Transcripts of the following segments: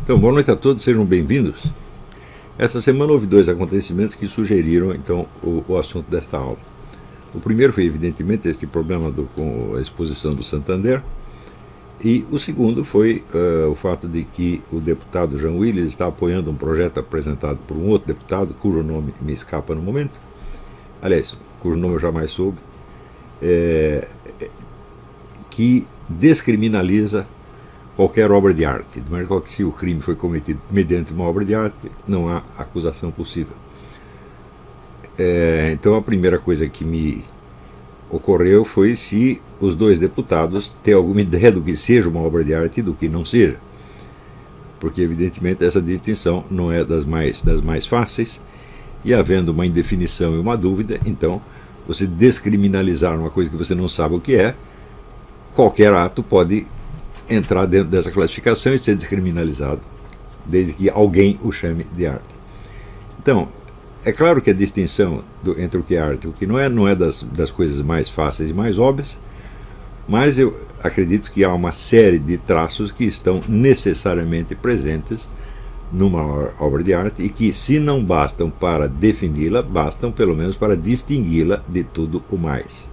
Então, boa noite a todos, sejam bem-vindos. Essa semana houve dois acontecimentos que sugeriram, então, o assunto desta aula. O primeiro foi, evidentemente, este problema com a exposição do Santander, e o segundo foi o fato de que o deputado Jean Willis está apoiando um projeto apresentado por um outro deputado, cujo nome me escapa no momento, aliás, cujo nome eu jamais soube, que descriminaliza qualquer obra de arte, de maneira que se o crime foi cometido mediante uma obra de arte, não há acusação possível. Então a primeira coisa que me ocorreu foi se os dois deputados têm alguma ideia do que seja uma obra de arte e do que não seja, porque evidentemente essa distinção não é das mais fáceis, e havendo uma indefinição e uma dúvida, então você descriminalizar uma coisa que você não sabe o que é, qualquer ato pode entrar dentro dessa classificação e ser descriminalizado, desde que alguém o chame de arte. Então, é claro que a distinção entre o que é arte e o que não é das coisas mais fáceis e mais óbvias, mas eu acredito que há uma série de traços que estão necessariamente presentes numa obra de arte e que, se não bastam para defini-la, bastam pelo menos para distingui-la de tudo o mais.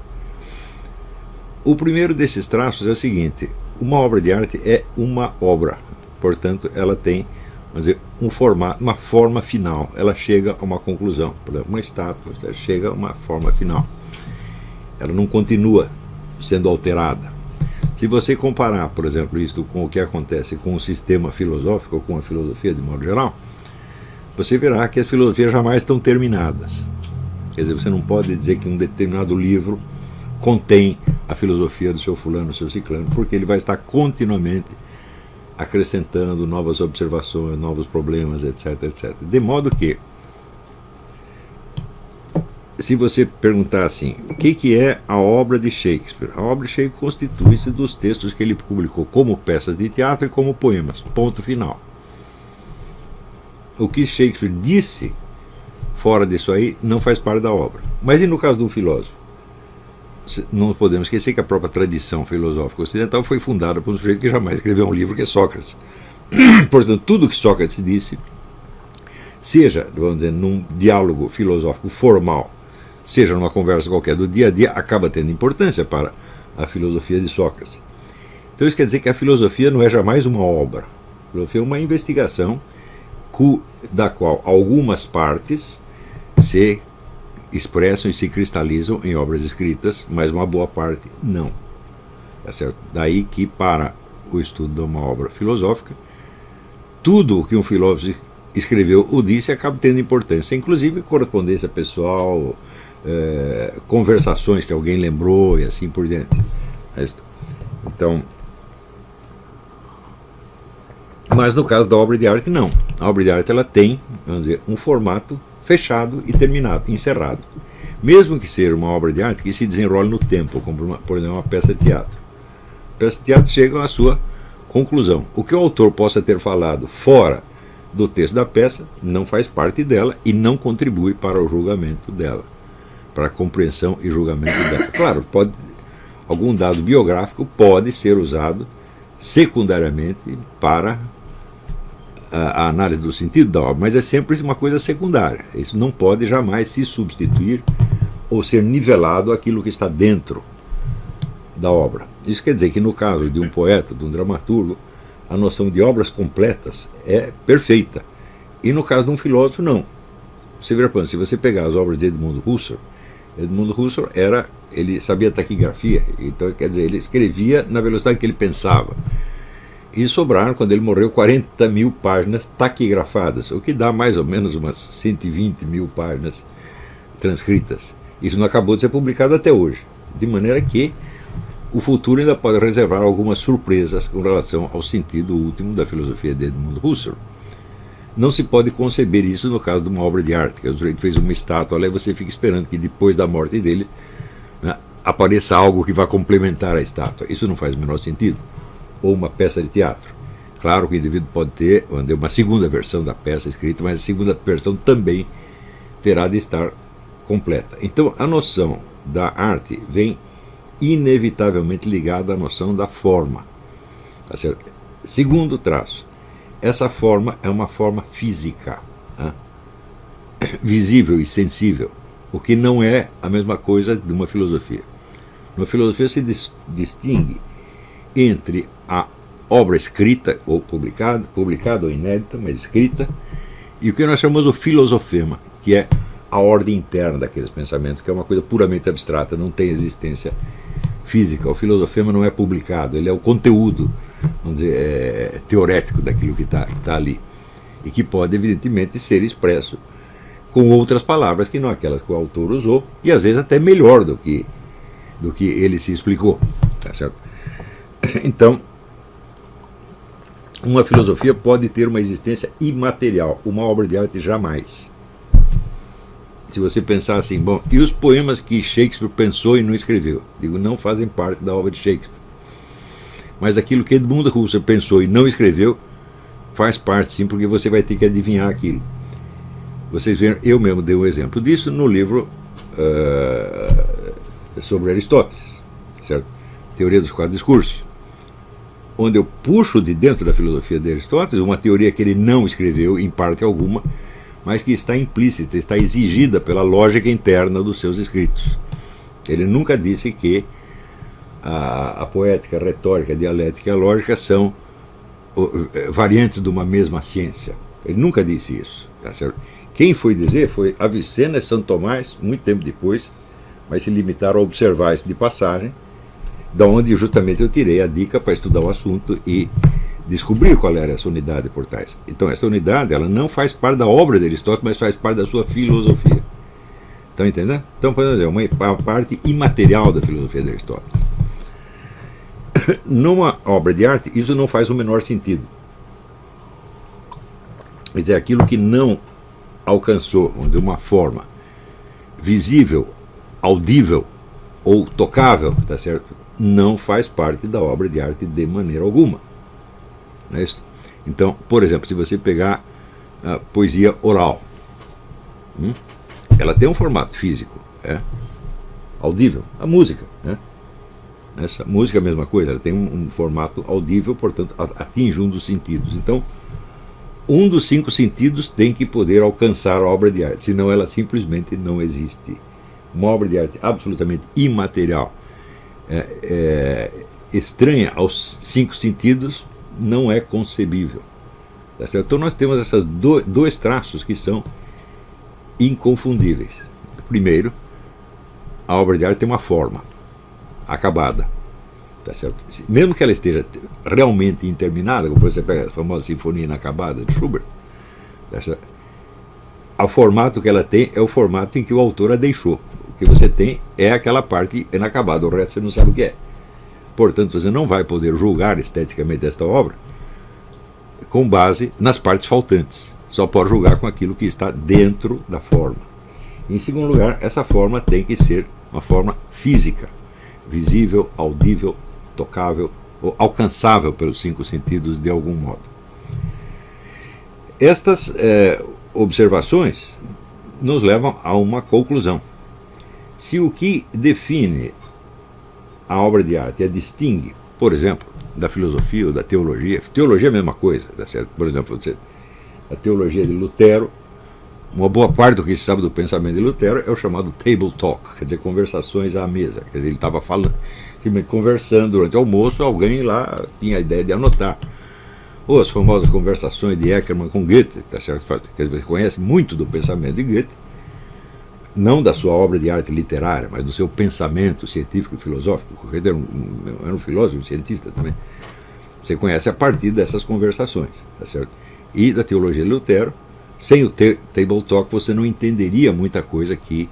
O primeiro desses traços é o seguinte: uma obra de arte é uma obra, portanto ela tem, vamos dizer, um formato, uma forma final, ela chega a uma conclusão. Por exemplo, uma estátua chega a uma forma final, ela não continua sendo alterada. Se você comparar, por exemplo, isso com o que acontece com o sistema filosófico ou com a filosofia de modo geral, você verá que as filosofias jamais estão terminadas. Quer dizer, você não pode dizer que um determinado livro contém a filosofia do seu fulano, do seu ciclano, porque ele vai estar continuamente acrescentando novas observações, novos problemas, etc, etc. De modo que, se você perguntar assim, o que é a obra de Shakespeare? A obra de Shakespeare constitui-se dos textos que ele publicou como peças de teatro e como poemas, ponto final. O que Shakespeare disse fora disso aí não faz parte da obra. Mas e no caso de um filósofo? Não podemos esquecer que a própria tradição filosófica ocidental foi fundada por um sujeito que jamais escreveu um livro, que é Sócrates. Portanto, tudo que Sócrates disse, seja, vamos dizer, num diálogo filosófico formal, seja numa conversa qualquer do dia a dia, acaba tendo importância para a filosofia de Sócrates. Então isso quer dizer que a filosofia não é jamais uma obra. A filosofia é uma investigação da qual algumas partes se expressam e se cristalizam em obras escritas, mas uma boa parte não. Tá certo? Daí que, para o estudo de uma obra filosófica, tudo o que um filósofo escreveu ou disse acaba tendo importância, inclusive correspondência pessoal, conversações que alguém lembrou e assim por diante. Então, mas no caso da obra de arte, não. A obra de arte ela tem, vamos dizer, um formato fechado e terminado, encerrado. Mesmo que seja uma obra de arte que se desenrole no tempo, como por exemplo uma peça de teatro. Peças de teatro chegam à sua conclusão. O que o autor possa ter falado fora do texto da peça não faz parte dela e não contribui para o julgamento dela, para a compreensão e julgamento dela. Claro, algum dado biográfico pode ser usado secundariamente para a análise do sentido da obra, mas é sempre uma coisa secundária. Isso não pode jamais se substituir ou ser nivelado àquilo que está dentro da obra. Isso quer dizer que, no caso de um poeta, de um dramaturgo, a noção de obras completas é perfeita, e no caso de um filósofo, não. Você vê, se você pegar as obras de Edmund Husserl ele sabia taquigrafia, então quer dizer, ele escrevia na velocidade que ele pensava. E sobraram, quando ele morreu, 40 mil páginas taquigrafadas, o que dá mais ou menos umas 120 mil páginas transcritas. Isso não acabou de ser publicado até hoje, de maneira que o futuro ainda pode reservar algumas surpresas com relação ao sentido último da filosofia de Edmund Husserl. Não se pode conceber isso no caso de uma obra de arte, que o sujeito fez uma estátua, e você fica esperando que depois da morte dele, né, apareça algo que vá complementar a estátua. Isso não faz o menor sentido. Ou uma peça de teatro. Claro que o indivíduo pode ter uma segunda versão da peça escrita, mas a segunda versão também terá de estar completa. Então a noção da arte vem inevitavelmente ligada à noção da forma. Tá certo? Segundo traço, essa forma é uma forma física, né? Visível e sensível, o que não é a mesma coisa de uma filosofia. Numa filosofia se distingue entre a obra escrita ou publicada ou inédita, mas escrita, e o que nós chamamos de filosofema, que é a ordem interna daqueles pensamentos, que é uma coisa puramente abstrata, não tem existência física. O filosofema não é publicado, ele é o conteúdo, vamos dizer, teorético daquilo que está ali, e que pode evidentemente ser expresso com outras palavras que não aquelas que o autor usou, e às vezes até melhor do que ele se explicou, tá certo? Então, uma filosofia pode ter uma existência imaterial, uma obra de arte jamais. Se você pensar assim, bom, e os poemas que Shakespeare pensou e não escreveu? Digo, não fazem parte da obra de Shakespeare. Mas aquilo que Edmund Husserl pensou e não escreveu, faz parte sim, porque você vai ter que adivinhar aquilo. Vocês viram, eu mesmo dei um exemplo disso no livro sobre Aristóteles, certo? Teoria dos Quatro Discursos, onde eu puxo de dentro da filosofia de Aristóteles uma teoria que ele não escreveu em parte alguma, mas que está implícita, está exigida pela lógica interna dos seus escritos. Ele nunca disse que a poética, a retórica, a dialética e a lógica são variantes de uma mesma ciência. Ele nunca disse isso, tá certo? Quem foi dizer foi Avicenna e Santo Tomás, muito tempo depois, mas se limitaram a observar isso de passagem, da onde justamente eu tirei a dica para estudar o assunto e descobrir qual era essa unidade por trás. Então, essa unidade ela não faz parte da obra de Aristóteles, mas faz parte da sua filosofia. Estão entendendo? Então, por exemplo, é uma parte imaterial da filosofia de Aristóteles. Numa obra de arte, isso não faz o menor sentido. Quer dizer, aquilo que não alcançou de uma forma visível, audível ou tocável, tá certo? Não faz parte da obra de arte de maneira alguma. Não é isso? Então, por exemplo, se você pegar a poesia oral, ela tem um formato físico, audível. A música, essa música é a mesma coisa, ela tem um formato audível, portanto atinge um dos sentidos. Então, um dos 5 sentidos tem que poder alcançar a obra de arte, senão ela simplesmente não existe. Uma obra de arte absolutamente imaterial, estranha aos 5 sentidos, não é concebível. Tá certo? Então nós temos esses dois traços que são inconfundíveis. Primeiro, a obra de arte tem uma forma acabada. Tá certo? Mesmo que ela esteja realmente interminada, como você pega a famosa Sinfonia Inacabada de Schubert, tá certo? O formato que ela tem é o formato em que o autor a deixou. O que você tem é aquela parte inacabada, o resto você não sabe o que é. Portanto, você não vai poder julgar esteticamente esta obra com base nas partes faltantes. Só pode julgar com aquilo que está dentro da forma. Em segundo lugar, essa forma tem que ser uma forma física, visível, audível, tocável, ou alcançável pelos 5 sentidos de algum modo. Estas observações nos levam a uma conclusão. Se o que define a obra de arte a distingue, por exemplo, da filosofia ou da teologia, teologia é a mesma coisa, tá certo? Por exemplo, a teologia de Lutero, uma boa parte do que se sabe do pensamento de Lutero é o chamado table talk, quer dizer, conversações à mesa. Quer dizer, ele estava falando, conversando durante o almoço, alguém lá tinha a ideia de anotar. Ou as famosas conversações de Eckermann com Goethe, tá certo? Quer dizer, você conhece muito do pensamento de Goethe, não da sua obra de arte literária, mas do seu pensamento científico e filosófico. Ele era um filósofo, um cientista também. Você conhece a partir dessas conversações, tá certo? E da teologia de Lutero, sem o table talk você não entenderia muita coisa que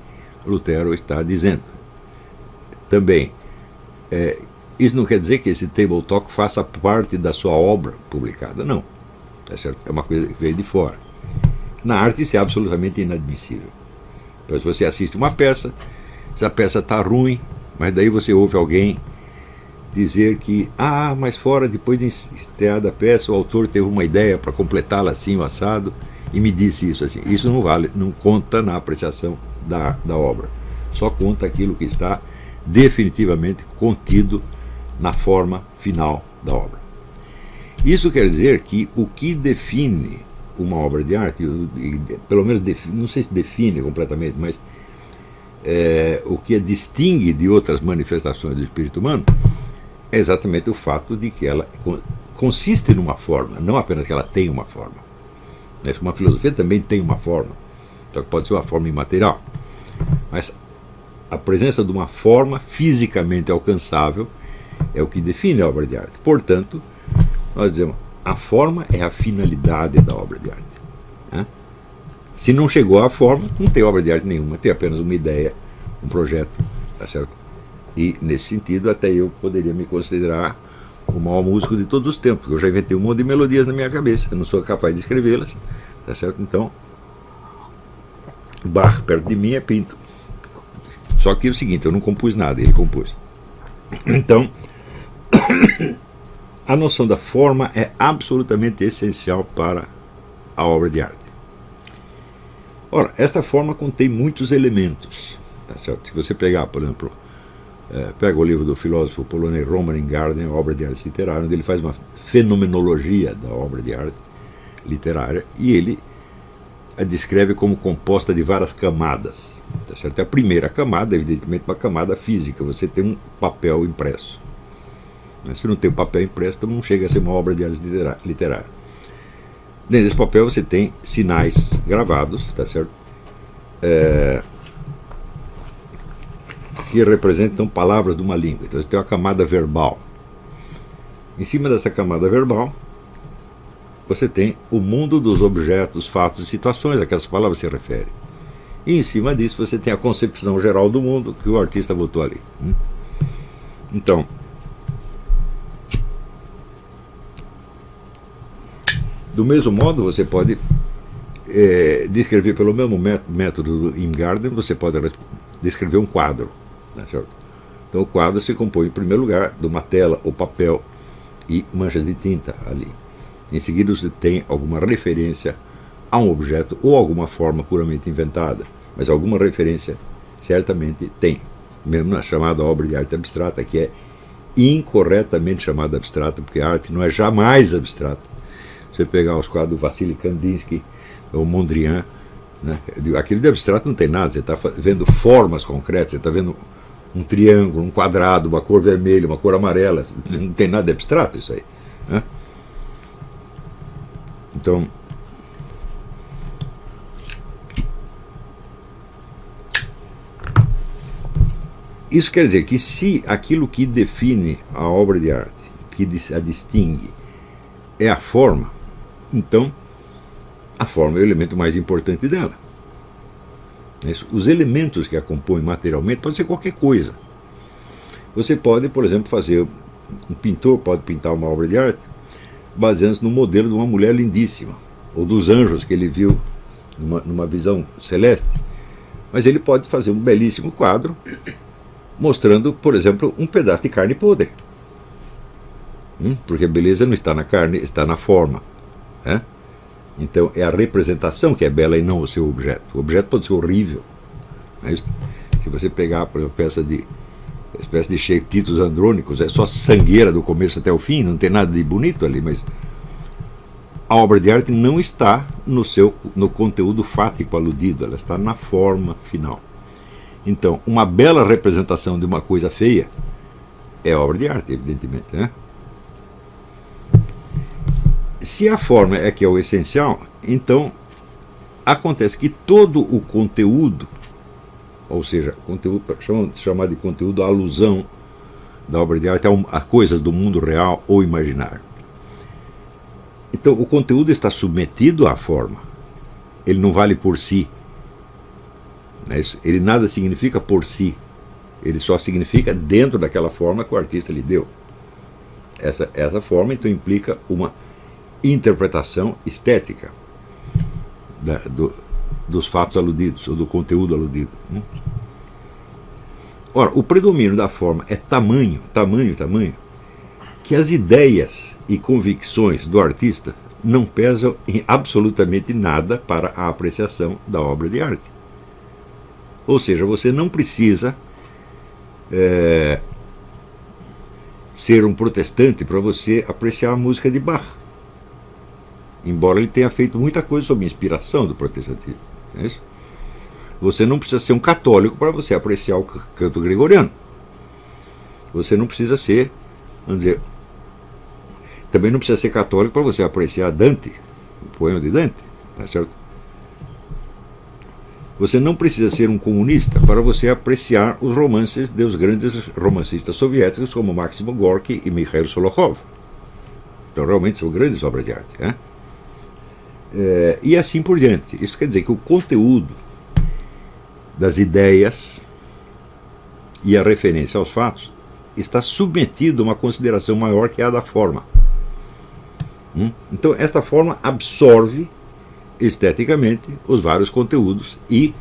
Lutero está dizendo. Também, isso não quer dizer que esse table talk faça parte da sua obra publicada, não. Tá certo? É uma coisa que veio de fora. Na arte isso é absolutamente inadmissível. Então, se você assiste uma peça, essa peça está ruim, mas daí você ouve alguém dizer que, mas fora, depois de estreada a peça, o autor teve uma ideia para completá-la assim, o assado, e me disse isso assim. Isso não vale, não conta na apreciação da obra. Só conta aquilo que está definitivamente contido na forma final da obra. Isso quer dizer que o que define uma obra de arte, pelo menos não sei se define completamente, mas o que a distingue de outras manifestações do espírito humano é exatamente o fato de que ela consiste numa forma, não apenas que ela tem uma forma. Uma filosofia também tem uma forma, só que pode ser uma forma imaterial. Mas a presença de uma forma fisicamente alcançável é o que define a obra de arte. Portanto, nós dizemos, a forma é a finalidade da obra de arte. Né? Se não chegou à forma, não tem obra de arte nenhuma, tem apenas uma ideia, um projeto, tá certo? E, nesse sentido, até eu poderia me considerar o maior músico de todos os tempos, porque eu já inventei um monte de melodias na minha cabeça, eu não sou capaz de escrevê-las, tá certo? Então, Bach perto de mim é Pinto. Só que é o seguinte, eu não compus nada, ele compôs. Então, a noção da forma é absolutamente essencial para a obra de arte. Ora, esta forma contém muitos elementos, tá certo? Se você pegar, por exemplo, pega o livro do filósofo polonês Roman Ingarden, Obra de Arte Literária, onde ele faz uma fenomenologia da obra de arte literária, e ele a descreve como composta de várias camadas. Tá certo? A primeira camada, evidentemente, uma camada física, você tem um papel impresso. Se não tem o papel impresso, então não chega a ser uma obra de arte literária. Dentro desse papel você tem sinais gravados, tá certo? Que representam palavras de uma língua. Então você tem uma camada verbal. Em cima dessa camada verbal, você tem o mundo dos objetos, fatos e situações a que essas palavras se referem. E em cima disso você tem a concepção geral do mundo que o artista botou ali. Então, do mesmo modo, você pode descrever pelo mesmo método do Ingarden, você pode descrever um quadro. Né, certo? Então o quadro se compõe, em primeiro lugar, de uma tela ou papel e manchas de tinta ali. Em seguida você tem alguma referência a um objeto ou alguma forma puramente inventada, mas alguma referência certamente tem, mesmo na chamada obra de arte abstrata, que é incorretamente chamada abstrata, porque a arte não é jamais abstrata. Você pegar os quadros do Vassily Kandinsky ou Mondrian, né, aquilo de abstrato não tem nada, você está vendo formas concretas, você está vendo um triângulo, um quadrado, uma cor vermelha, uma cor amarela, não tem nada de abstrato isso aí. Né? Então, isso quer dizer que se aquilo que define a obra de arte, que a distingue, é a forma, então a forma é o elemento mais importante dela. Os elementos que a compõem materialmente pode ser qualquer coisa. Você pode, por exemplo, fazer, um pintor pode pintar uma obra de arte baseando-se no modelo de uma mulher lindíssima, ou dos anjos que ele viu numa visão celeste. Mas ele pode fazer um belíssimo quadro mostrando, por exemplo, um pedaço de carne podre. Porque a beleza não está na carne, está na forma. Né? Então é a representação que é bela e não o seu objeto. O objeto pode ser horrível. Mas, se você pegar, por exemplo, espécie de Titus Andrônicos, é só sangueira do começo até o fim, não tem nada de bonito ali, mas a obra de arte não está no conteúdo fático aludido, ela está na forma final. Então, uma bela representação de uma coisa feia é obra de arte, evidentemente, né? Se a forma é que é o essencial, então acontece que todo o conteúdo, ou seja, conteúdo chamado de conteúdo, a alusão da obra de arte a coisas do mundo real ou imaginário. Então o conteúdo está submetido à forma, ele não vale por si, ele nada significa por si, ele só significa dentro daquela forma que o artista lhe deu. Essa forma então implica uma interpretação estética dos fatos aludidos, ou do conteúdo aludido. Ora, o predomínio da forma é tamanho, que as ideias e convicções do artista não pesam em absolutamente nada para a apreciação da obra de arte. Ou seja, você não precisa ser um protestante para você apreciar a música de Bach. Embora ele tenha feito muita coisa sob inspiração do protestantismo. Não é isso? Você não precisa ser um católico para você apreciar o canto gregoriano. Você não precisa ser, vamos dizer, também não precisa ser católico para você apreciar Dante, o poema de Dante, tá certo? Você não precisa ser um comunista para você apreciar os romances dos grandes romancistas soviéticos como Maximo Gorky e Mikhail Solokhov. Então realmente são grandes obras de arte, né? E assim por diante. Isso quer dizer que o conteúdo das ideias e a referência aos fatos está submetido a uma consideração maior que a da forma. Então esta forma absorve esteticamente os vários conteúdos e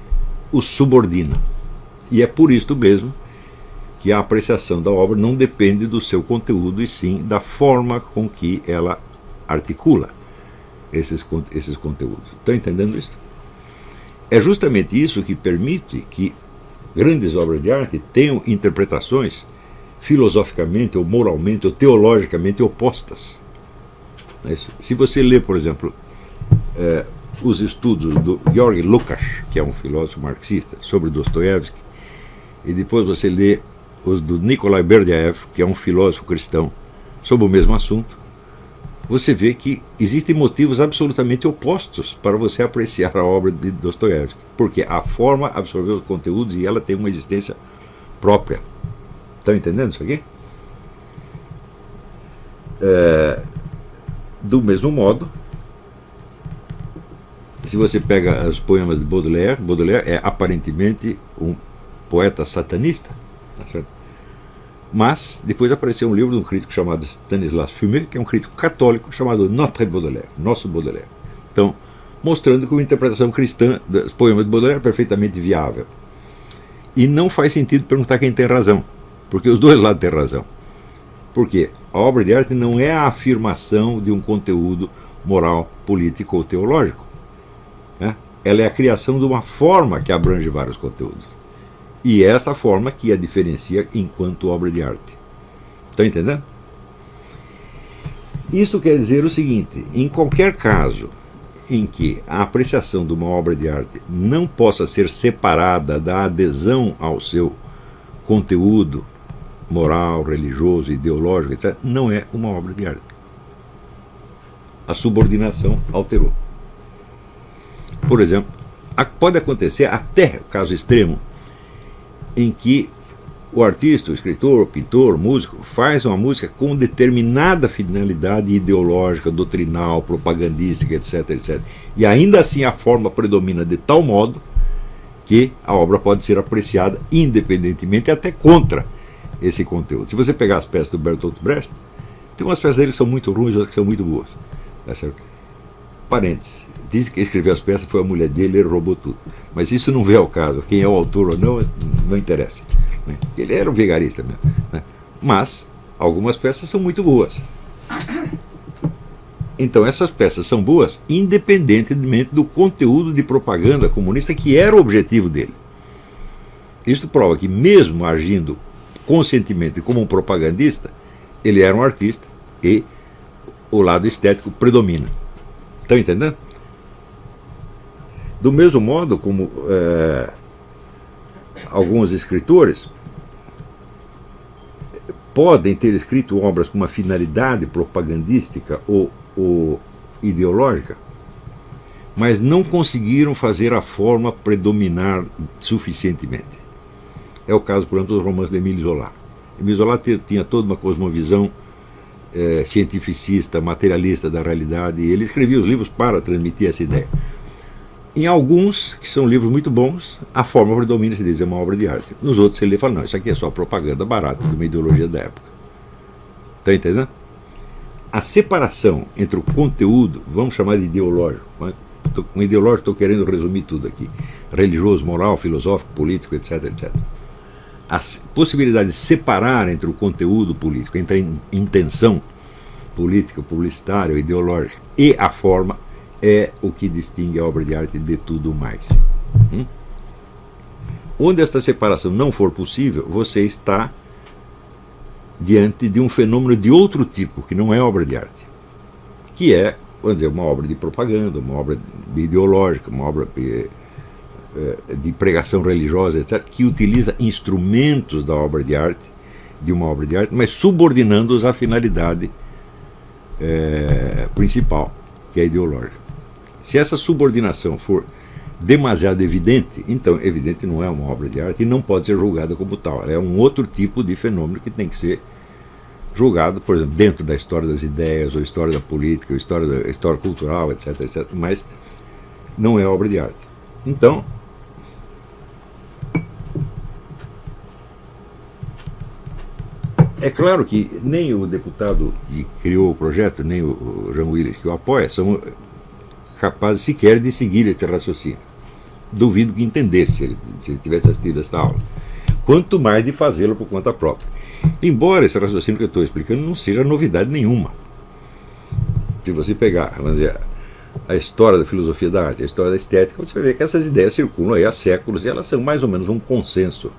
os subordina. E é por isto mesmo que a apreciação da obra não depende do seu conteúdo, e sim da forma com que ela articula esses conteúdos. Estão entendendo isso? É justamente isso que permite que grandes obras de arte tenham interpretações filosoficamente, ou moralmente, ou teologicamente opostas. Se você lê, por exemplo, os estudos do Georg Lukács, que é um filósofo marxista, sobre Dostoiévski, e depois você lê os do Nikolai Berdyaev, que é um filósofo cristão, sobre o mesmo assunto, você vê que existem motivos absolutamente opostos para você apreciar a obra de Dostoiévski, porque a forma absorveu os conteúdos e ela tem uma existência própria. Estão entendendo isso aqui? Do mesmo modo, se você pega os poemas de Baudelaire, Baudelaire é aparentemente um poeta satanista, tá certo? Mas depois apareceu um livro de um crítico chamado Stanislas Fumet, que é um crítico católico, chamado Notre Baudelaire, Nosso Baudelaire. Então, mostrando que uma interpretação cristã dos poemas de Baudelaire é perfeitamente viável. E não faz sentido perguntar quem tem razão, porque os dois lados têm razão. Porque a obra de arte não é a afirmação de um conteúdo moral, político ou teológico. Ela é a criação de uma forma que abrange vários conteúdos. E é essa forma que a diferencia enquanto obra de arte. Estão entendendo? Isso quer dizer o seguinte: em qualquer caso em que a apreciação de uma obra de arte não possa ser separada da adesão ao seu conteúdo moral, religioso, ideológico, etc., não é uma obra de arte. A subordinação alterou. Por exemplo, pode acontecer até o caso extremo em que o artista, o escritor, o pintor, o músico faz uma música com determinada finalidade ideológica, doutrinal, propagandística, etc., etc. E ainda assim a forma predomina de tal modo que a obra pode ser apreciada independentemente, até contra esse conteúdo. Se você pegar as peças do Bertolt Brecht, tem umas peças dele que são muito ruins, outras que são muito boas. Tá certo? Parênteses. Diz que escreveu as peças foi a mulher dele, ele roubou tudo. Mas isso não vem ao caso. Quem é o autor ou não, não interessa. Né? Ele era um vigarista mesmo. Né? Mas algumas peças são muito boas. Então essas peças são boas independentemente do conteúdo de propaganda comunista que era o objetivo dele. Isso prova que mesmo agindo conscientemente como um propagandista, ele era um artista e o lado estético predomina. Estão entendendo? Do mesmo modo como alguns escritores podem ter escrito obras com uma finalidade propagandística ou ideológica, mas não conseguiram fazer a forma predominar suficientemente. É o caso, por exemplo, dos romances de Émile Zola. Émile Zola tinha toda uma cosmovisão cientificista, materialista da realidade, e ele escrevia os livros para transmitir essa ideia. Em alguns, que são livros muito bons, a forma predomina, se diz, é uma obra de arte. Nos outros, ele fala, não, isso aqui é só propaganda barata de uma ideologia da época. Está entendendo? A separação entre o conteúdo, vamos chamar de ideológico, com ideológico estou querendo resumir tudo aqui, religioso, moral, filosófico, político, etc., etc. A possibilidade de separar entre o conteúdo político, entre a intenção política, publicitária, ideológica e a forma, é o que distingue a obra de arte de tudo mais. Onde esta separação não for possível, você está diante de um fenômeno de outro tipo, que não é obra de arte, que é, vamos dizer, uma obra de propaganda, uma obra ideológica, uma obra de pregação religiosa, etc., que utiliza instrumentos da obra de arte, de uma obra de arte, mas subordinando-os à finalidade principal, que é ideológica. Se essa subordinação for demasiado evidente, então evidente não é uma obra de arte e não pode ser julgada como tal. Ela é um outro tipo de fenômeno que tem que ser julgado, por exemplo, dentro da história das ideias, ou história da política, ou história cultural, etc., etc., mas não é obra de arte. Então, é claro que nem o deputado que criou o projeto, nem o Jean Willis que o apoia, são capazes sequer de seguir esse raciocínio. Duvido que entendesse se ele tivesse assistido esta aula. Quanto mais de fazê-lo por conta própria. Embora esse raciocínio que eu estou explicando não seja novidade nenhuma. Se você pegar, vamos dizer, a história da filosofia da arte, a história da estética, você vai ver que essas ideias circulam aí há séculos e elas são mais ou menos um consenso.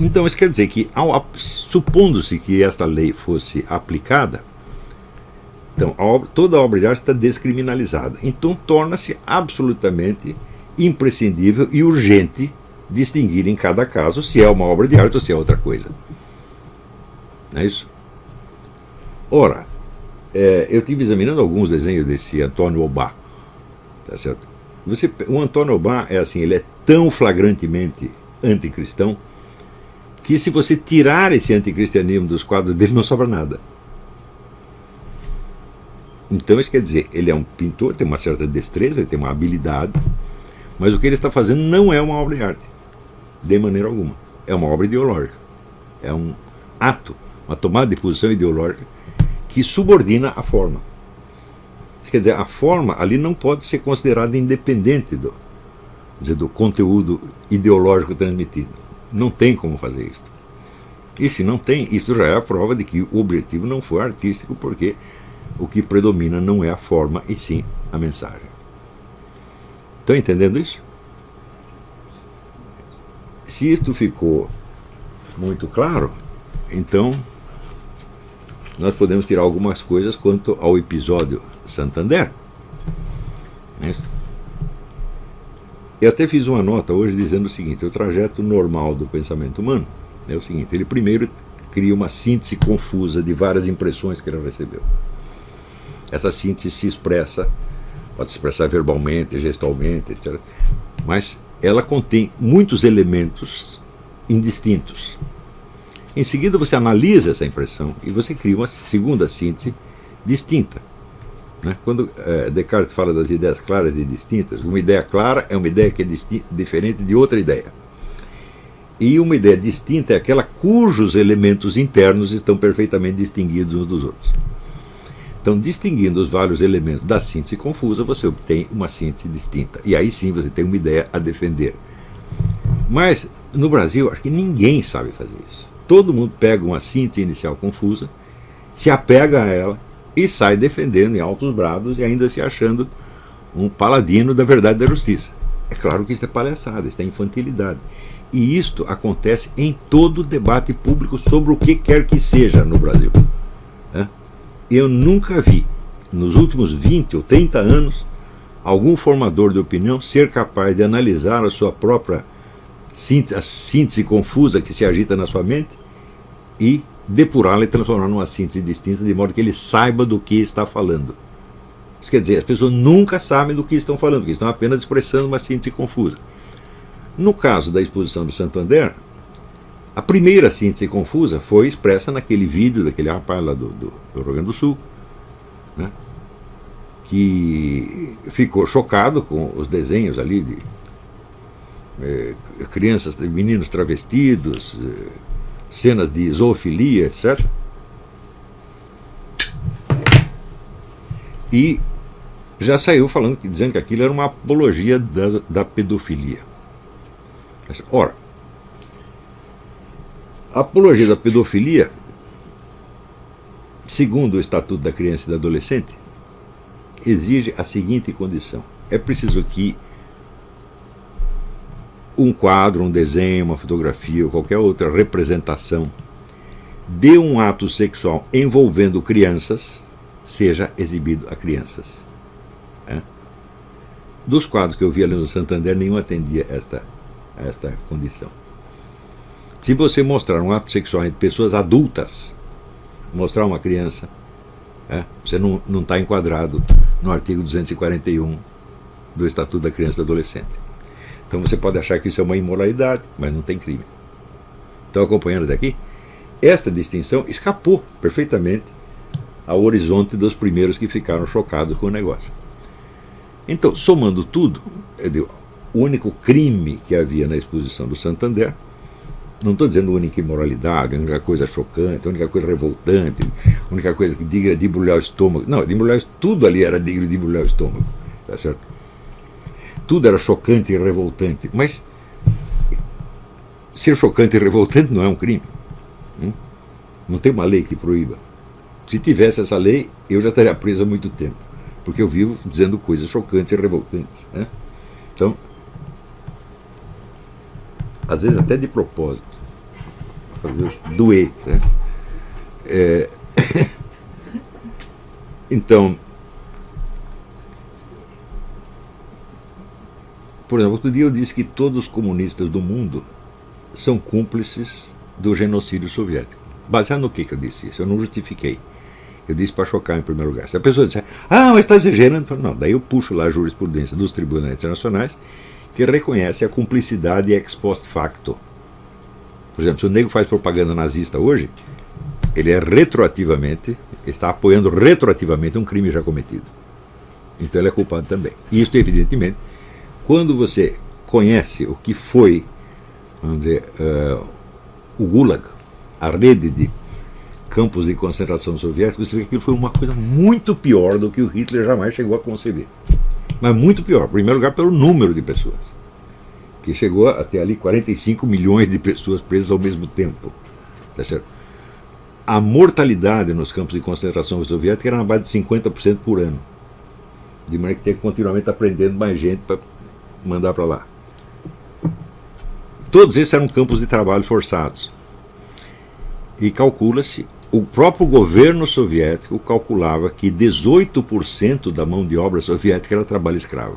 Então isso quer dizer que, supondo-se que esta lei fosse aplicada, então toda a obra de arte está descriminalizada. Então torna-se absolutamente imprescindível e urgente distinguir em cada caso se é uma obra de arte ou se é outra coisa. Não é isso? Ora, eu estive examinando alguns desenhos desse Antônio Obá, tá certo? O Antônio Obá é assim, ele é tão flagrantemente anticristão que se você tirar esse anticristianismo dos quadros dele, não sobra nada. Então isso quer dizer, ele é um pintor, tem uma certa destreza, ele tem uma habilidade, mas o que ele está fazendo não é uma obra de arte, de maneira alguma. É uma obra ideológica. É um ato, uma tomada de posição ideológica que subordina a forma. Isso quer dizer, a forma ali não pode ser considerada independente do conteúdo ideológico transmitido. Não tem como fazer isso. E se não tem, isso já é a prova de que o objetivo não foi artístico, porque o que predomina não é a forma, e sim a mensagem. Estão entendendo isso? Se isto ficou muito claro, então nós podemos tirar algumas coisas quanto ao episódio Santander. É isso? Eu até fiz uma nota hoje dizendo o seguinte: o trajeto normal do pensamento humano é o seguinte: ele primeiro cria uma síntese confusa de várias impressões que ele recebeu. Essa síntese se expressa, pode se expressar verbalmente, gestalmente, etc. Mas ela contém muitos elementos indistintos. Em seguida você analisa essa impressão e você cria uma segunda síntese distinta. Quando Descartes fala das ideias claras e distintas, uma ideia clara é uma ideia que é diferente de outra ideia. E uma ideia distinta é aquela cujos elementos internos estão perfeitamente distinguidos uns dos outros. Então, distinguindo os vários elementos da síntese confusa, você obtém uma síntese distinta. E aí sim você tem uma ideia a defender. Mas, no Brasil, acho que ninguém sabe fazer isso. Todo mundo pega uma síntese inicial confusa, se apega a ela e sai defendendo em altos brados e ainda se achando um paladino da verdade e da justiça. É claro que isso é palhaçada, isso é infantilidade. E isto acontece em todo debate público sobre o que quer que seja no Brasil. Eu nunca vi, nos últimos 20 ou 30 anos, algum formador de opinião ser capaz de analisar a sua própria síntese, a síntese confusa que se agita na sua mente e depurá-la e transformar numa síntese distinta, de modo que ele saiba do que está falando. Isso quer dizer, as pessoas nunca sabem do que estão falando, porque estão apenas expressando uma síntese confusa. No caso da exposição do Santander, a primeira síntese confusa foi expressa naquele vídeo daquele rapaz lá do Rio Grande do Sul, que ficou chocado com os desenhos ali de crianças, meninos travestidos, cenas de zoofilia, etc. E já saiu falando, dizendo que aquilo era uma apologia da pedofilia. Ora, a apologia da pedofilia, segundo o Estatuto da Criança e do Adolescente, exige a seguinte condição: é preciso que um quadro, um desenho, uma fotografia ou qualquer outra representação de um ato sexual envolvendo crianças seja exibido a crianças. Dos quadros que eu vi ali no Santander, nenhum atendia esta condição. Se você mostrar um ato sexual entre pessoas adultas, mostrar uma criança, você não está enquadrado no artigo 241 do Estatuto da Criança e do Adolescente. Então você pode achar que isso é uma imoralidade, mas não tem crime. Então, acompanhando daqui, esta distinção escapou perfeitamente ao horizonte dos primeiros que ficaram chocados com o negócio. Então, somando tudo, o único crime que havia na exposição do Santander, não estou dizendo a única imoralidade, a única coisa chocante, a única coisa revoltante, a única coisa que diga de embrulhar o estômago. Não, tudo ali era digno de embrulhar o estômago. Tá certo? Tudo era chocante e revoltante. Mas ser chocante e revoltante não é um crime. Não tem uma lei que proíba. Se tivesse essa lei, eu já estaria preso há muito tempo. Porque eu vivo dizendo coisas chocantes e revoltantes. Então, às vezes até de propósito, para fazer doer. Então, por exemplo, outro dia eu disse que todos os comunistas do mundo são cúmplices do genocídio soviético. Baseado no que eu disse isso? Eu não justifiquei. Eu disse para chocar em primeiro lugar. Se a pessoa disser, mas está exagerando, não, daí eu puxo lá a jurisprudência dos tribunais internacionais que reconhece a cumplicidade ex post facto. Por exemplo, se o negro faz propaganda nazista hoje, ele é retroativamente, está apoiando retroativamente um crime já cometido. Então ele é culpado também. E isso, evidentemente, quando você conhece o que foi, vamos dizer, o Gulag, a rede de campos de concentração soviéticos, você vê que aquilo foi uma coisa muito pior do que o Hitler jamais chegou a conceber. Mas muito pior. Em primeiro lugar, pelo número de pessoas. Que chegou até ali 45 milhões de pessoas presas ao mesmo tempo. Tá certo? A mortalidade nos campos de concentração soviética era na base de 50% por ano. De maneira que tem que continuamente aprendendo mais gente para mandar para lá. Todos esses eram campos de trabalho forçados. E calcula-se, o próprio governo soviético calculava que 18% da mão de obra soviética era trabalho escravo.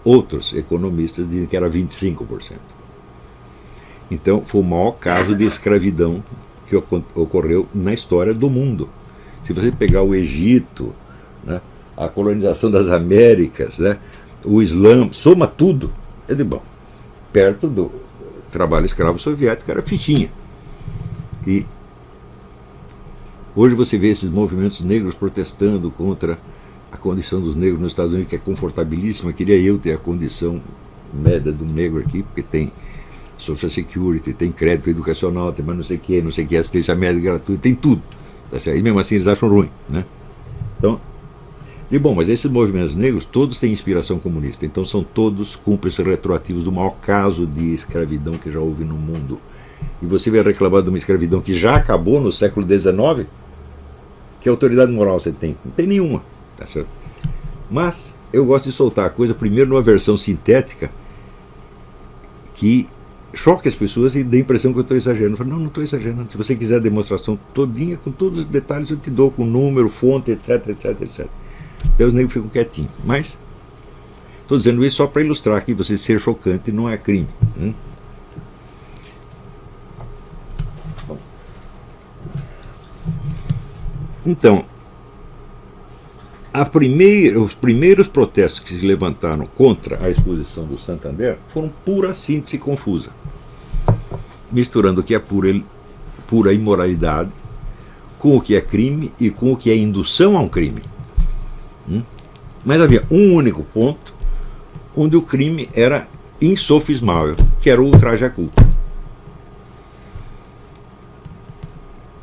Outros economistas dizem que era 25%. Então, foi o maior caso de escravidão que ocorreu na história do mundo. Se você pegar o Egito, a colonização das Américas, o Islã, soma tudo, perto do trabalho escravo soviético era fichinha. E hoje você vê esses movimentos negros protestando contra a condição dos negros nos Estados Unidos, que é confortabilíssima. Queria eu ter a condição média do negro aqui, porque tem Social Security, tem crédito educacional, tem mais não sei o que, assistência médica gratuita, tem tudo. E mesmo assim eles acham ruim. Então, mas esses movimentos negros todos têm inspiração comunista, então são todos cúmplices retroativos do maior caso de escravidão que já houve no mundo. E você vai reclamar de uma escravidão que já acabou no século XIX? Que autoridade moral você tem? Não tem nenhuma. Tá certo? Mas eu gosto de soltar a coisa primeiro numa versão sintética que choque as pessoas e dê a impressão que eu estou exagerando. Eu falo, não estou exagerando. Se você quiser a demonstração todinha, com todos os detalhes, eu te dou, com número, fonte, etc, etc, etc. Então os negros ficam quietinhos. Mas estou dizendo isso só para ilustrar que você ser chocante não é crime. Então, os primeiros protestos que se levantaram contra a exposição do Santander foram pura síntese confusa, misturando o que é pura imoralidade com o que é crime e com o que é indução a um crime. Mas havia um único ponto onde o crime era insofismável, que era o ultraje à culpa.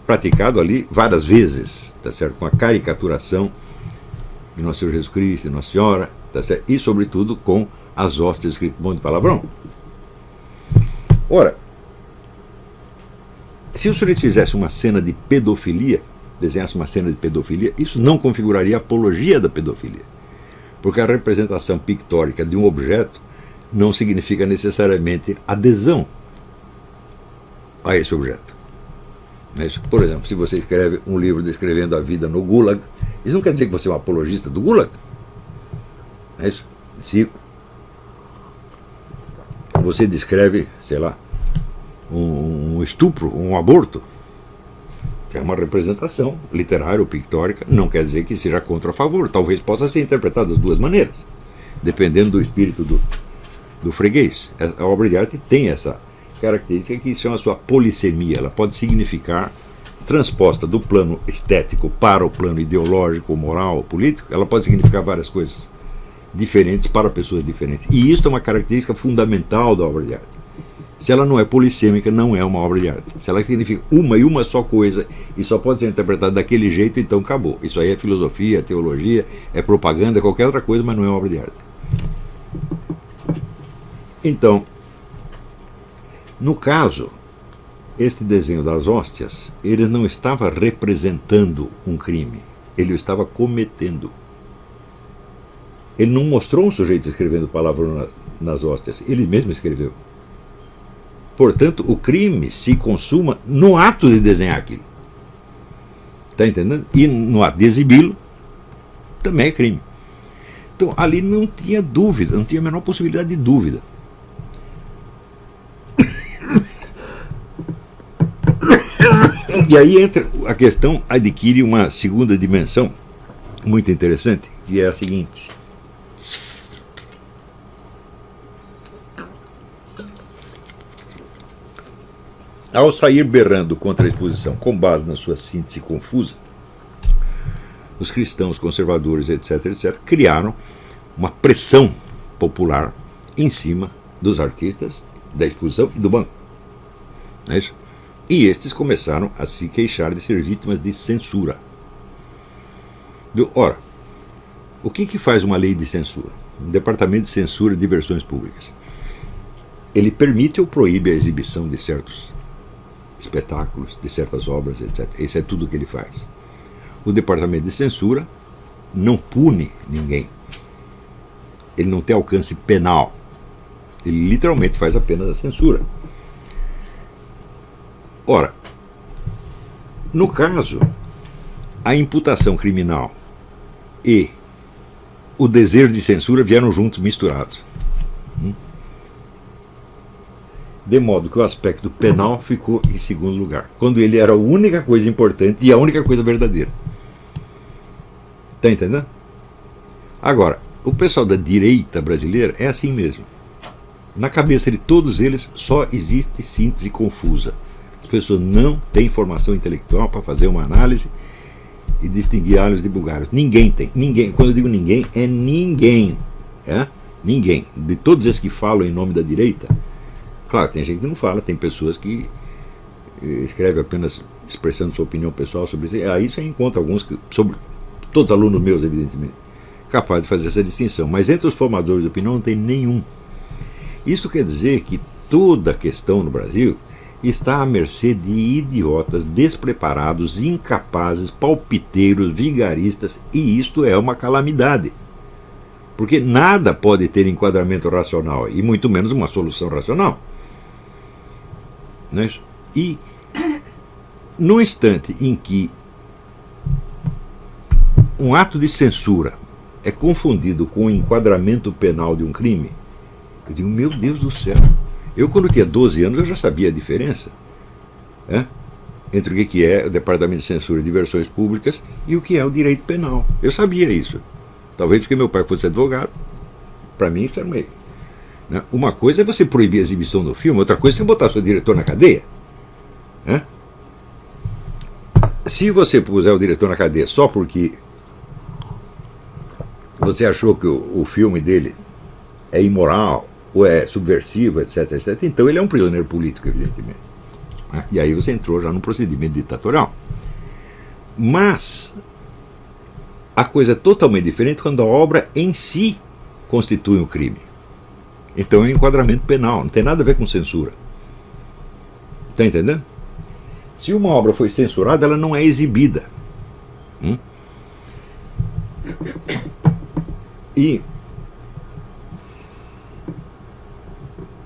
Praticado ali várias vezes, tá certo? Com a caricaturação de Nosso Senhor Jesus Cristo, de Nossa Senhora, tá certo? E sobretudo com as hostes escritas bom de palavrão. Ora, se o sujeito fizesse uma cena de pedofilia, desenhasse uma cena de pedofilia, isso não configuraria apologia da pedofilia, porque a representação pictórica de um objeto não significa necessariamente adesão a esse objeto. Por exemplo, se você escreve um livro descrevendo a vida no Gulag, isso não quer dizer que você é um apologista do Gulag. É isso? Se você descreve, sei lá, um estupro, um aborto, é uma representação literária ou pictórica, não quer dizer que seja contra ou a favor. Talvez possa ser interpretado das duas maneiras, dependendo do espírito do freguês. A obra de arte tem essa característica que chama a sua polissemia. Ela pode significar, transposta do plano estético para o plano ideológico, moral, político, ela pode significar várias coisas diferentes para pessoas diferentes. E isso é uma característica fundamental da obra de arte. Se ela não é polissêmica, não é uma obra de arte. Se ela significa uma e uma só coisa e só pode ser interpretada daquele jeito, então acabou. Isso aí é filosofia, é teologia, é propaganda, é qualquer outra coisa, mas não é uma obra de arte. Então, no caso, este desenho das hóstias, ele não estava representando um crime, ele o estava cometendo. Ele não mostrou um sujeito escrevendo palavras nas hóstias, ele mesmo escreveu. Portanto, o crime se consuma no ato de desenhar aquilo. Está entendendo? E no ato de exibi-lo, também é crime. Então, ali não tinha dúvida, não tinha a menor possibilidade de dúvida. E aí entra a questão, adquire uma segunda dimensão muito interessante, que é a seguinte. Ao sair berrando contra a exposição, com base na sua síntese confusa, os cristãos, conservadores, etc., criaram uma pressão popular em cima dos artistas, da exposição e do banco. Não é isso? E estes começaram a se queixar de ser vítimas de censura. Ora, o que faz uma lei de censura? Um departamento de censura de versões públicas. Ele permite ou proíbe a exibição de certos espetáculos, de certas obras, etc. Isso é tudo o que ele faz. O departamento de censura não pune ninguém. Ele não tem alcance penal. Ele literalmente faz apenas a censura. Ora, no caso, a imputação criminal e o desejo de censura vieram juntos, misturados. De modo que o aspecto penal ficou em segundo lugar, quando ele era a única coisa importante e a única coisa verdadeira. Está entendendo? Agora, o pessoal da direita brasileira é assim mesmo. Na cabeça de todos eles só existe síntese confusa. As pessoas não têm formação intelectual para fazer uma análise e distinguir alhos de bugalhos. Ninguém tem. Ninguém. Quando eu digo ninguém, é ninguém. Ninguém. De todos esses que falam em nome da direita, claro, tem gente que não fala, tem pessoas que escrevem apenas expressando sua opinião pessoal sobre isso. Aí você encontra alguns, sobre todos os alunos meus, evidentemente, capazes de fazer essa distinção. Mas entre os formadores de opinião não tem nenhum. Isso quer dizer que toda a questão no Brasil está à mercê de idiotas, despreparados, incapazes, palpiteiros, vigaristas, e isto é uma calamidade. Porque nada pode ter enquadramento racional, e muito menos uma solução racional. Não é isso? E no instante em que um ato de censura é confundido com o enquadramento penal de um crime, eu digo, meu Deus do céu. Eu, quando tinha 12 anos, eu já sabia a diferença entre o que é o Departamento de Censura de Versões Públicas e o que é o direito penal. Eu sabia isso. Talvez porque meu pai fosse advogado. Para mim, isso era meio. Uma coisa é você proibir a exibição do filme, outra coisa é você botar seu diretor na cadeia. Se você puser o diretor na cadeia só porque você achou que o filme dele é imoral, ou é subversivo, etc., etc., então ele é um prisioneiro político, evidentemente. E aí você entrou já num procedimento ditatorial. Mas a coisa é totalmente diferente quando a obra em si constitui um crime. Então é um enquadramento penal, não tem nada a ver com censura. Está entendendo? Se uma obra foi censurada, ela não é exibida.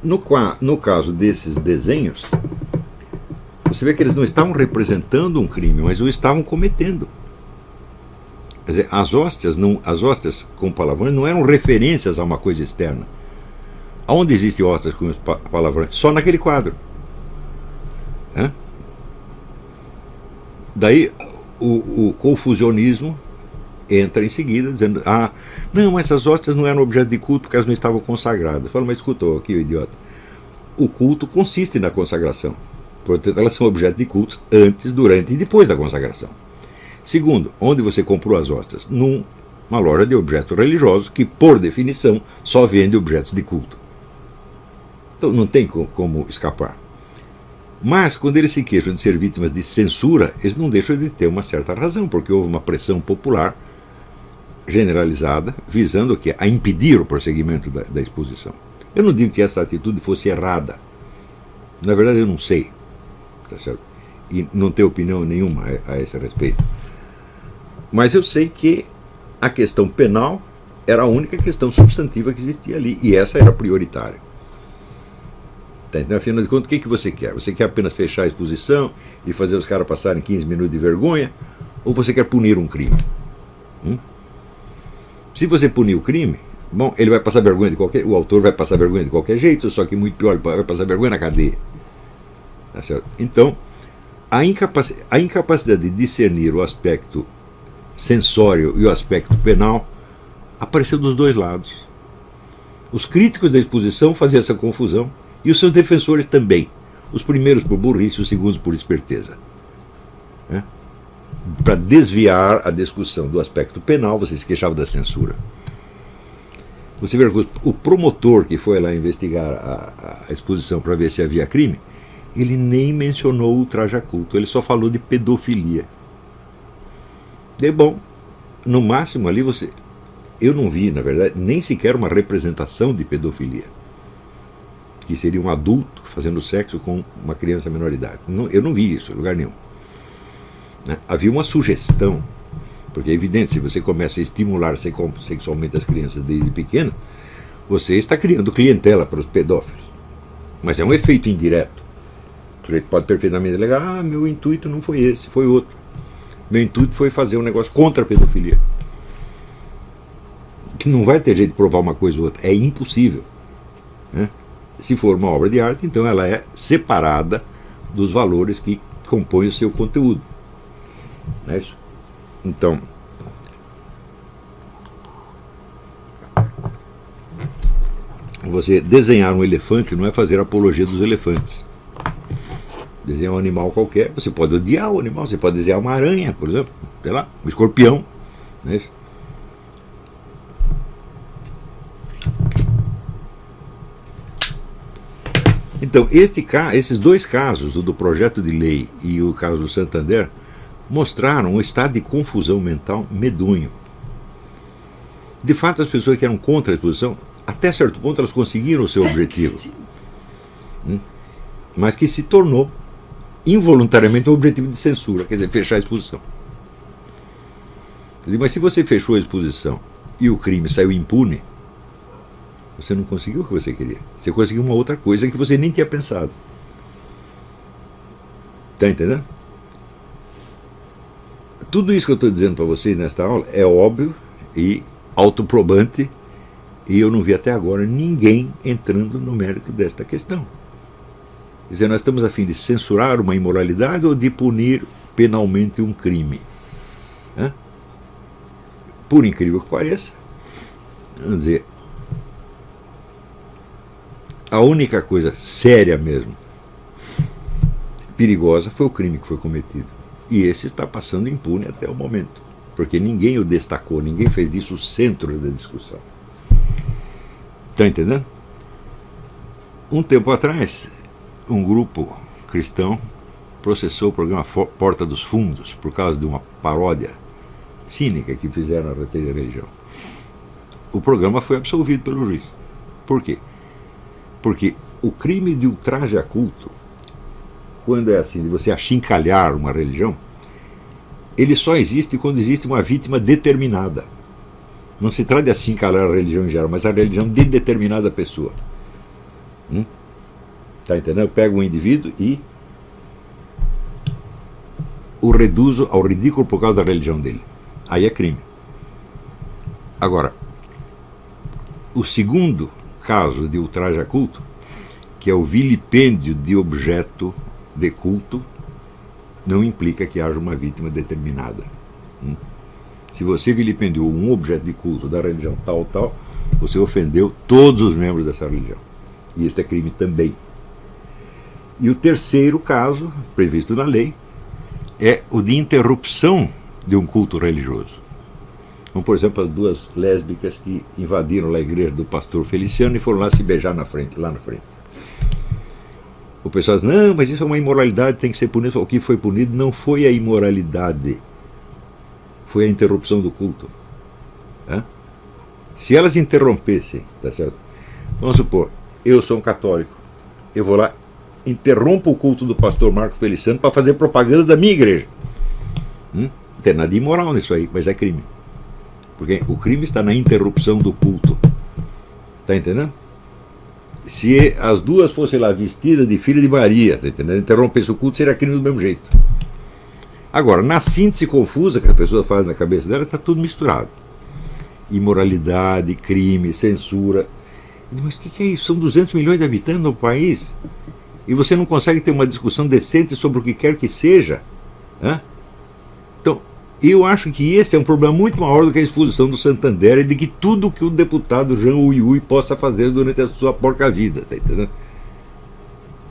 No caso desses desenhos, você vê que eles não estavam representando um crime, mas o estavam cometendo. Quer dizer, as hóstias com palavrões não eram referências a uma coisa externa. Aonde existem hóstias com palavrões? Só naquele quadro. Daí o confusionismo entra em seguida, dizendo: não, essas hóstias não eram objeto de culto porque elas não estavam consagradas. Fala, mas escutou aqui, o idiota. O culto consiste na consagração. Portanto, elas são objeto de culto antes, durante e depois da consagração. Segundo, onde você comprou as hóstias? Numa loja de objetos religiosos que, por definição, só vende objetos de culto. Então não tem como escapar. Mas, quando eles se queixam de ser vítimas de censura, eles não deixam de ter uma certa razão, porque houve uma pressão popular generalizada, visando o quê? A impedir o prosseguimento da exposição. Eu não digo que essa atitude fosse errada. Na verdade, eu não sei. Tá certo? E não tenho opinião nenhuma a esse respeito. Mas eu sei que a questão penal era a única questão substantiva que existia ali, e essa era prioritária. Tá, então, afinal de contas, o que você quer? Você quer apenas fechar a exposição e fazer os caras passarem 15 minutos de vergonha? Ou você quer punir um crime? Se você punir o crime, bom, ele vai passar vergonha o autor vai passar vergonha de qualquer jeito, só que muito pior, ele vai passar vergonha na cadeia. Tá certo? Então, a incapacidade de discernir o aspecto sensório e o aspecto penal apareceu dos dois lados. Os críticos da exposição faziam essa confusão, e os seus defensores também. Os primeiros por burrice, os segundos por esperteza. Para desviar a discussão do aspecto penal, você se queixava da censura. Você vê que o promotor que foi lá investigar a exposição para ver se havia crime, ele nem mencionou o traje a culto, ele só falou de pedofilia. Bom, no máximo ali eu não vi, na verdade, nem sequer uma representação de pedofilia, que seria um adulto fazendo sexo com uma criança menor de idade. Eu não vi isso em lugar nenhum. Havia uma sugestão, porque é evidente, se você começa a estimular sexualmente as crianças desde pequena, você está criando clientela para os pedófilos. Mas é um efeito indireto. O sujeito pode perfeitamente alegar: meu intuito não foi esse, foi outro. Meu intuito foi fazer um negócio contra a pedofilia. Que não vai ter jeito de provar uma coisa ou outra. É impossível. Se for uma obra de arte, então ela é separada dos valores que compõem o seu conteúdo. Não é isso? Então, você desenhar um elefante não é fazer apologia dos elefantes. Desenhar um animal qualquer, você pode odiar o animal, você pode desenhar uma aranha, por exemplo, sei lá, um escorpião. Não é isso? Então, esses dois casos, o do projeto de lei e o caso do Santander, mostraram um estado de confusão mental medonho. De fato, as pessoas que eram contra a exposição, até certo ponto, elas conseguiram o seu objetivo, mas que se tornou involuntariamente um objetivo de censura, quer dizer, fechar a exposição. Mas se você fechou a exposição e o crime saiu impune, você não conseguiu o que você queria. Você conseguiu uma outra coisa que você nem tinha pensado. Está entendendo? Tudo isso que eu estou dizendo para vocês nesta aula é óbvio e autoprobante, e eu não vi até agora ninguém entrando no mérito desta questão. Quer dizer, nós estamos a fim de censurar uma imoralidade ou de punir penalmente um crime. Por incrível que pareça, vamos dizer, a única coisa séria mesmo, perigosa, foi o crime que foi cometido. E esse está passando impune até o momento, porque ninguém o destacou, ninguém fez disso o centro da discussão. Está entendendo? Um tempo atrás, um grupo cristão processou o programa Porta dos Fundos por causa de uma paródia cínica que fizeram a respeito da religião. O programa foi absolvido pelo juiz. Por quê? Porque o crime de ultraje a culto, quando é assim, de você achincalhar uma religião, ele só existe quando existe uma vítima determinada. Não se trata de achincalhar a religião em geral, mas a religião de determinada pessoa. Tá entendendo? Eu pego um indivíduo e o reduzo ao ridículo por causa da religião dele. Aí é crime. Agora, o segundo caso de ultraje a culto, que é o vilipêndio de objeto de culto, não implica que haja uma vítima determinada. Se você vilipendiou um objeto de culto da religião tal, tal, você ofendeu todos os membros dessa religião. E isso é crime também. E o terceiro caso, previsto na lei, é o de interrupção de um culto religioso. Como, por exemplo, as duas lésbicas que invadiram a igreja do pastor Feliciano e foram lá se beijar na frente, lá na frente. O pessoal diz, não, mas isso é uma imoralidade, tem que ser punido. O que foi punido não foi a imoralidade, foi a interrupção do culto. Se elas interrompessem, tá certo? Vamos supor, eu sou um católico, eu vou lá, interrompo o culto do pastor Marco Feliciano para fazer propaganda da minha igreja. Não tem nada de imoral nisso aí, mas é crime. Porque o crime está na interrupção do culto. Tá entendendo? Se as duas fossem lá vestidas de filha de Maria, tá entendendo? Interrompesse o culto, seria crime do mesmo jeito. Agora, na síntese confusa que a pessoa faz na cabeça dela, está tudo misturado. Imoralidade, crime, censura. Mas o que é isso? São 200 milhões de habitantes no país e você não consegue ter uma discussão decente sobre o que quer que seja. Então, eu acho que esse é um problema muito maior do que a exposição do Santander e de que tudo que o deputado Jean Ui possa fazer durante a sua porca vida, tá entendendo?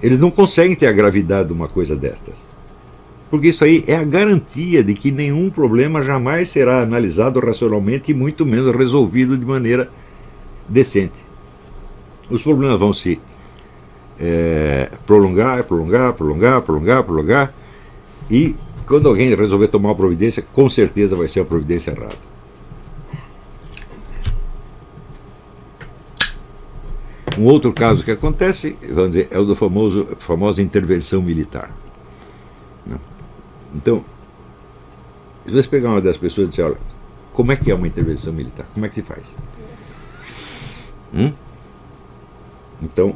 Eles não conseguem ter a gravidade de uma coisa destas. Porque isso aí é a garantia de que nenhum problema jamais será analisado racionalmente e muito menos resolvido de maneira decente. Os problemas vão se prolongar, e quando alguém resolver tomar uma providência, com certeza vai ser a providência errada. Um outro caso que acontece, vamos dizer, é o da famosa intervenção militar. Então, se você pegar uma das pessoas e dizer, olha, como é que é uma intervenção militar? Como é que se faz? Então,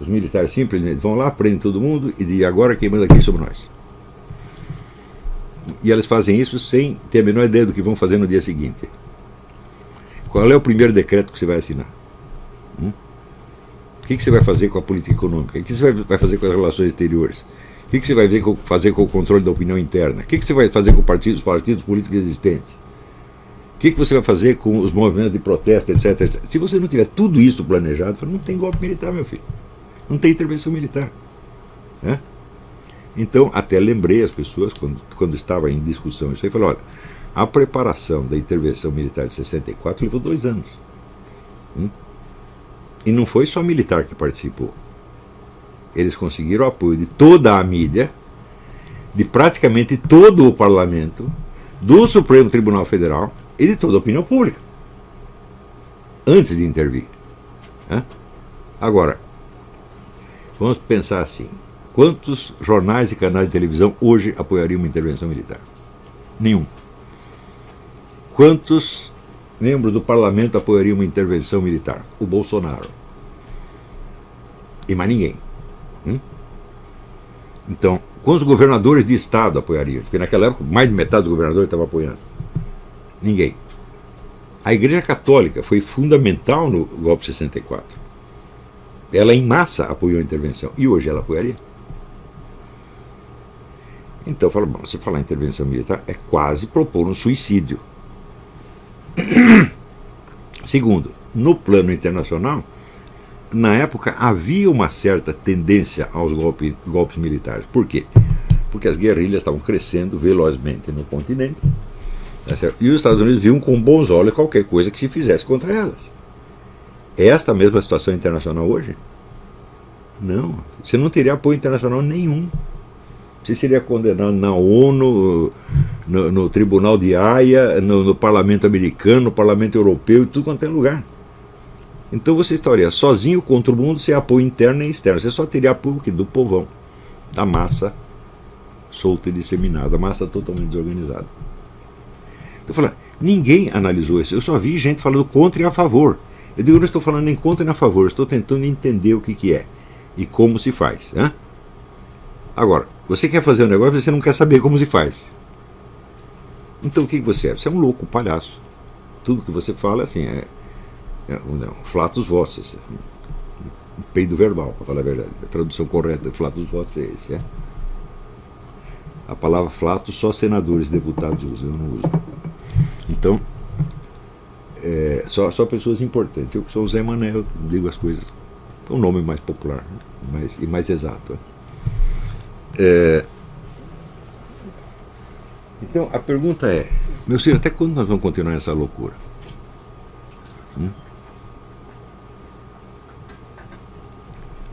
os militares simplesmente vão lá, prendem todo mundo e dizem, agora quem manda aqui somos nós. E elas fazem isso sem ter a menor ideia do que vão fazer no dia seguinte. Qual é o primeiro decreto que você vai assinar? O que você vai fazer com a política econômica? O que você vai fazer com as relações exteriores? O que você vai fazer com o controle da opinião interna? O que você vai fazer com os partidos políticos existentes? O que você vai fazer com os movimentos de protesto, etc, etc. Se você não tiver tudo isso planejado, não tem golpe militar, meu filho. Não tem intervenção militar. Então, até lembrei as pessoas, quando estava em discussão isso aí, falei, olha, a preparação da intervenção militar de 64 levou 2 anos. E não foi só militar que participou. Eles conseguiram o apoio de toda a mídia, de praticamente todo o parlamento, do Supremo Tribunal Federal e de toda a opinião pública, antes de intervir. Agora, vamos pensar assim, quantos jornais e canais de televisão hoje apoiariam uma intervenção militar? Nenhum. Quantos membros do parlamento apoiariam uma intervenção militar? O Bolsonaro. E mais ninguém. Então, quantos governadores de estado apoiariam? Porque naquela época mais de metade dos governadores estava apoiando. Ninguém. A Igreja Católica foi fundamental no golpe de 64. Ela em massa apoiou a intervenção. E hoje ela apoiaria? Então, fala, bom, se falar em intervenção militar, é quase propor um suicídio. Segundo, no plano internacional, na época havia uma certa tendência aos golpes militares. Por quê? Porque as guerrilhas estavam crescendo velozmente no continente, e os Estados Unidos viam com bons olhos qualquer coisa que se fizesse contra elas. É esta mesma situação internacional hoje? Não. Você não teria apoio internacional nenhum. Você seria condenado na ONU, no Tribunal de Haia, no Parlamento Americano, no Parlamento Europeu, em tudo quanto é lugar. Então você estaria sozinho contra o mundo sem apoio interno e externo. Você só teria apoio do povão, da massa solta e disseminada, a massa totalmente desorganizada. Eu falo, ninguém analisou isso. Eu só vi gente falando contra e a favor. Eu digo, eu não estou falando nem contra nem a favor, estou tentando entender o que é. e como se faz. Né? Agora, você quer fazer um negócio, você não quer saber como se faz. Então o que você é? Você é um louco, um palhaço. Tudo que você fala assim é um flatus vocis, um peido verbal, para falar a verdade. A tradução correta de flatus vocis é esse. A palavra flatus só senadores e deputados usam, eu não uso. Então, só pessoas importantes. Eu que sou o Zé Mané, eu digo as coisas com um nome mais popular, e mais exato. Então a pergunta é, meu senhor, até quando nós vamos continuar essa loucura?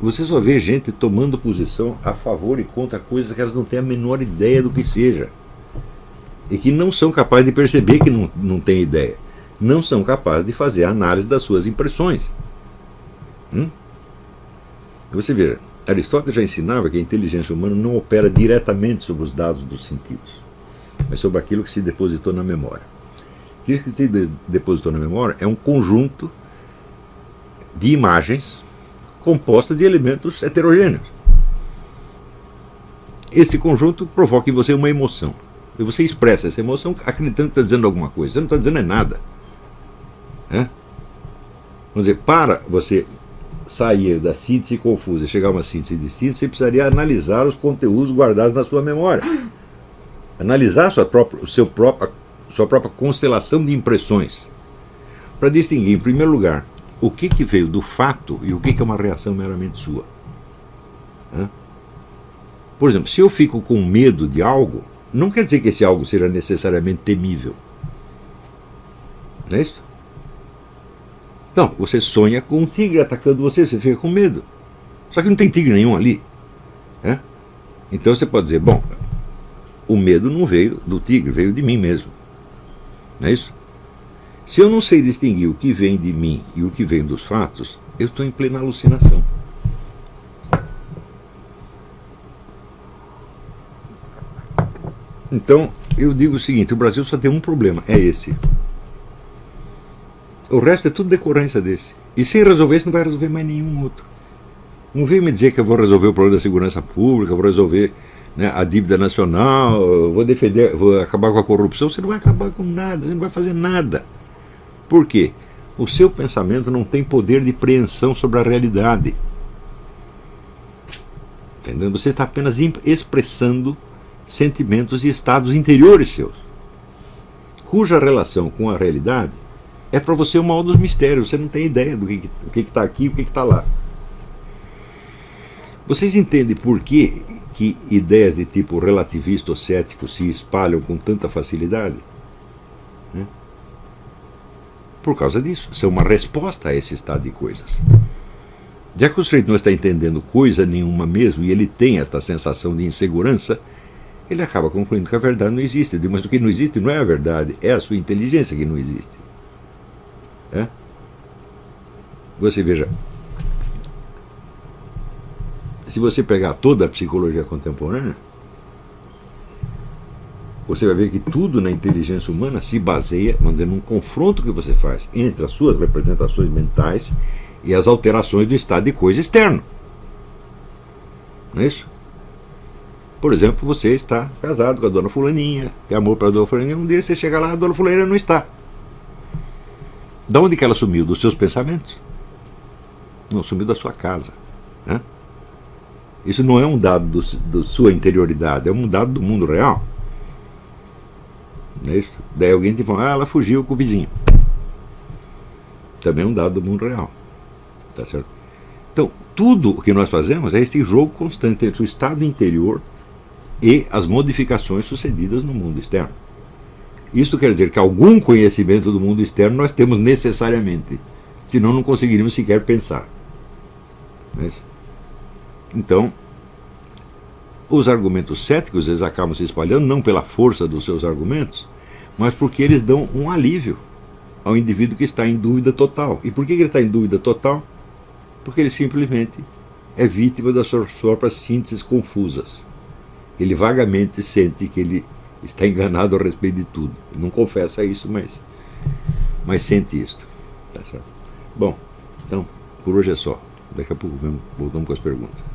Você só vê gente tomando posição a favor e contra coisas que elas não têm a menor ideia do que seja. E que não são capazes de perceber que não têm ideia. Não são capazes de fazer a análise das suas impressões. Você veja, Aristóteles já ensinava que a inteligência humana não opera diretamente sobre os dados dos sentidos, mas sobre aquilo que se depositou na memória. Aquilo que se depositou na memória é um conjunto de imagens composta de elementos heterogêneos. Esse conjunto provoca em você uma emoção. E você expressa essa emoção acreditando que está dizendo alguma coisa. Você não está dizendo nada. Vamos dizer, para você sair da síntese confusa e chegar a uma síntese distinta, você precisaria analisar os conteúdos guardados na sua memória. Analisar sua própria constelação de impressões. Para distinguir, em primeiro lugar, o que veio do fato e o que é uma reação meramente sua. Por exemplo, se eu fico com medo de algo, não quer dizer que esse algo seja necessariamente temível. Não é isso? Não, você sonha com um tigre atacando você, você fica com medo. Só que não tem tigre nenhum ali. Então você pode dizer, bom, o medo não veio do tigre, veio de mim mesmo. Não é isso? Se eu não sei distinguir o que vem de mim e o que vem dos fatos, eu estou em plena alucinação. Então, eu digo o seguinte, o Brasil só tem um problema, é esse. O resto é tudo decorrência desse. E sem resolver esse, não vai resolver mais nenhum outro. Não vem me dizer que eu vou resolver o problema da segurança pública, vou resolver, né, a dívida nacional, vou acabar com a corrupção. Você não vai acabar com nada, você não vai fazer nada. Por quê? O seu pensamento não tem poder de preensão sobre a realidade. Entendeu? Você está apenas expressando sentimentos e estados interiores seus, cuja relação com a realidade é para você o maior dos mistérios. Você não tem ideia do que está aqui e o que está lá. Vocês entendem por que ideias de tipo relativista ou cético se espalham com tanta facilidade? Por causa disso. Isso é uma resposta a esse estado de coisas. Já que o sujeito não está entendendo coisa nenhuma mesmo, e ele tem esta sensação de insegurança, ele acaba concluindo que a verdade não existe. Mas o que não existe não é a verdade, é a sua inteligência que não existe. Você veja, se você pegar toda a psicologia contemporânea, você vai ver que tudo na inteligência humana se baseia, vamos dizer, num confronto que você faz entre as suas representações mentais e as alterações do estado de coisa externo. Não é isso? Por exemplo, você está casado com a dona fulaninha, tem amor para a dona fulaninha, um dia você chega lá, a dona fulaninha não está. Da onde que ela sumiu? Dos seus pensamentos? Não, sumiu da sua casa. Isso não é um dado da sua interioridade, é um dado do mundo real. Não é isso? Daí alguém te fala, ela fugiu com o vizinho. Também é um dado do mundo real. Tá certo? Então, tudo o que nós fazemos é esse jogo constante entre o estado interior e as modificações sucedidas no mundo externo. Isso quer dizer que algum conhecimento do mundo externo nós temos necessariamente, senão não conseguiríamos sequer pensar. Não é isso? Então, os argumentos céticos eles acabam se espalhando não pela força dos seus argumentos, mas porque eles dão um alívio ao indivíduo que está em dúvida total. E por que ele está em dúvida total? Porque ele simplesmente é vítima das suas próprias sínteses confusas. Ele vagamente sente que ele está enganado a respeito de tudo. Ele não confessa isso, mas sente isso. Tá certo? Bom, então, por hoje é só. Daqui a pouco voltamos com as perguntas.